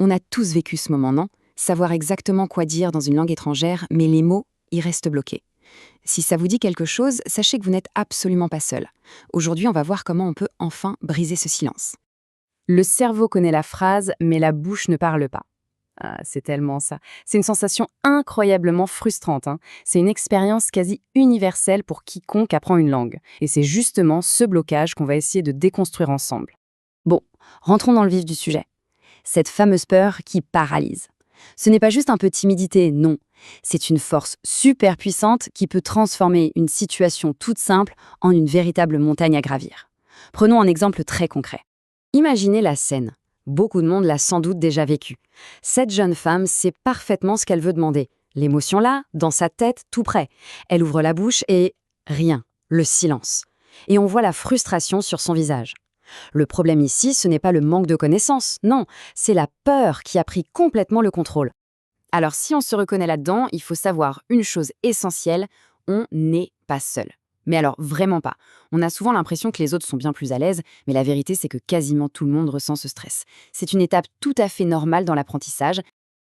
On a tous vécu ce moment, non? Savoir exactement quoi dire dans une langue étrangère, mais les mots, ils restent bloqués. Si ça vous dit quelque chose, sachez que vous n'êtes absolument pas seul. Aujourd'hui, on va voir comment on peut enfin briser ce silence. Le cerveau connaît la phrase, mais la bouche ne parle pas. Ah, c'est tellement ça. C'est une sensation incroyablement frustrante, hein. C'est une expérience quasi universelle pour quiconque apprend une langue. Et c'est justement ce blocage qu'on va essayer de déconstruire ensemble. Bon, rentrons dans le vif du sujet. Cette fameuse peur qui paralyse. Ce n'est pas juste un peu de timidité, non. C'est une force super puissante qui peut transformer une situation toute simple en une véritable montagne à gravir. Prenons un exemple très concret. Imaginez la scène. Beaucoup de monde l'a sans doute déjà vécu. Cette jeune femme sait parfaitement ce qu'elle veut demander. L'émotion là, dans sa tête, tout près. Elle ouvre la bouche et rien, le silence. Et on voit la frustration sur son visage. Le problème ici, ce n'est pas le manque de connaissances, non, c'est la peur qui a pris complètement le contrôle. Alors si on se reconnaît là-dedans, il faut savoir une chose essentielle, on n'est pas seul. Mais alors vraiment pas. On a souvent l'impression que les autres sont bien plus à l'aise, mais la vérité c'est que quasiment tout le monde ressent ce stress. C'est une étape tout à fait normale dans l'apprentissage.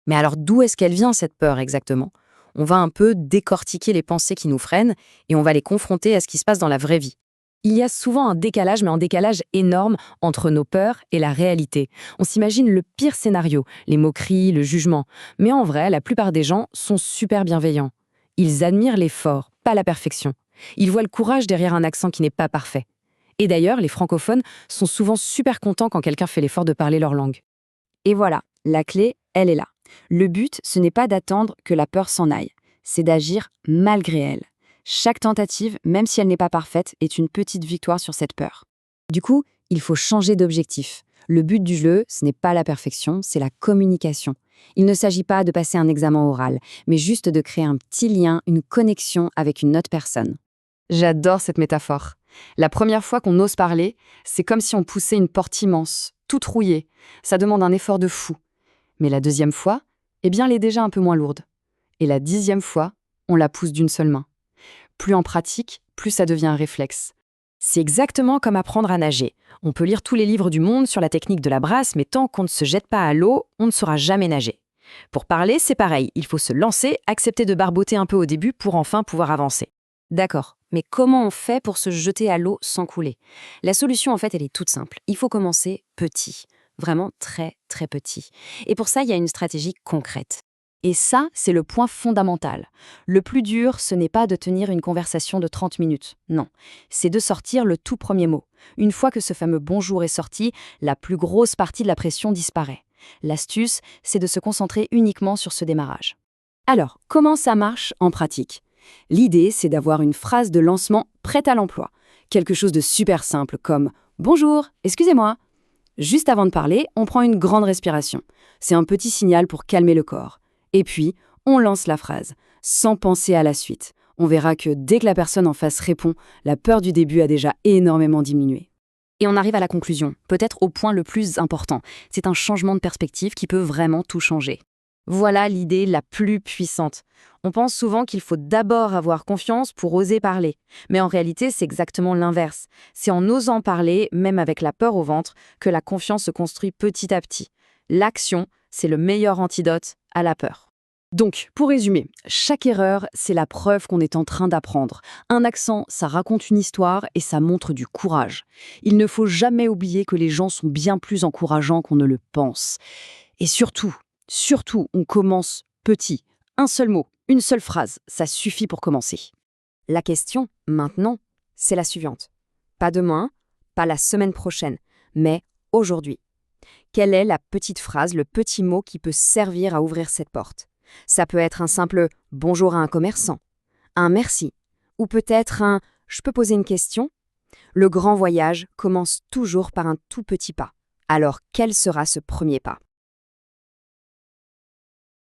Mais alors d'où est-ce qu'elle vient cette peur exactement? On va un peu décortiquer les pensées qui nous freinent et on va les confronter à ce qui se passe dans la vraie vie. Il y a souvent un décalage, mais un décalage énorme entre nos peurs et la réalité. On s'imagine le pire scénario, les moqueries, le jugement. Mais en vrai, la plupart des gens sont super bienveillants. Ils admirent l'effort, pas la perfection. Ils voient le courage derrière un accent qui n'est pas parfait. Et d'ailleurs, les francophones sont souvent super contents quand quelqu'un fait l'effort de parler leur langue. Et voilà, la clé, elle est là. Le but, ce n'est pas d'attendre que la peur s'en aille, c'est d'agir malgré elle. Chaque tentative, même si elle n'est pas parfaite, est une petite victoire sur cette peur. Du coup, il faut changer d'objectif. Le but du jeu, ce n'est pas la perfection, c'est la communication. Il ne s'agit pas de passer un examen oral, mais juste de créer un petit lien, une connexion avec une autre personne. J'adore cette métaphore. La première fois qu'on ose parler, c'est comme si on poussait une porte immense, toute rouillée. Ça demande un effort de fou. Mais la deuxième fois, eh bien, elle est déjà un peu moins lourde. Et la 10e fois, on la pousse d'une seule main. Plus on pratique, plus ça devient un réflexe. C'est exactement comme apprendre à nager. On peut lire tous les livres du monde sur la technique de la brasse, mais tant qu'on ne se jette pas à l'eau, on ne saura jamais nager. Pour parler, c'est pareil, il faut se lancer, accepter de barboter un peu au début pour enfin pouvoir avancer. D'accord, mais comment on fait pour se jeter à l'eau sans couler? La solution, en fait, elle est toute simple. Il faut commencer petit, vraiment très très petit. Et pour ça, il y a une stratégie concrète. Et ça, c'est le point fondamental. Le plus dur, ce n'est pas de tenir une conversation de 30 minutes, non. C'est de sortir le tout premier mot. Une fois que ce fameux bonjour est sorti, la plus grosse partie de la pression disparaît. L'astuce, c'est de se concentrer uniquement sur ce démarrage. Alors, comment ça marche en pratique? L'idée, c'est d'avoir une phrase de lancement prête à l'emploi. Quelque chose de super simple comme « Bonjour, excusez-moi ». Juste avant de parler, on prend une grande respiration. C'est un petit signal pour calmer le corps. Et puis, on lance la phrase, sans penser à la suite. On verra que dès que la personne en face répond, la peur du début a déjà énormément diminué. Et on arrive à la conclusion, peut-être au point le plus important. C'est un changement de perspective qui peut vraiment tout changer. Voilà l'idée la plus puissante. On pense souvent qu'il faut d'abord avoir confiance pour oser parler. Mais en réalité, c'est exactement l'inverse. C'est en osant parler, même avec la peur au ventre, que la confiance se construit petit à petit. L'action, c'est le meilleur antidote à la peur. Donc, pour résumer, chaque erreur, c'est la preuve qu'on est en train d'apprendre. Un accent, ça raconte une histoire et ça montre du courage. Il ne faut jamais oublier que les gens sont bien plus encourageants qu'on ne le pense. Et surtout, on commence petit. Un seul mot, une seule phrase, ça suffit pour commencer. La question, maintenant, c'est la suivante. Pas demain, pas la semaine prochaine, mais aujourd'hui. Quelle est la petite phrase, le petit mot qui peut servir à ouvrir cette porte? Ça peut être un simple « bonjour » à un commerçant, un « merci » ou peut-être un « je peux poser une question ?» Le grand voyage commence toujours par un tout petit pas. Alors, quel sera ce premier pas?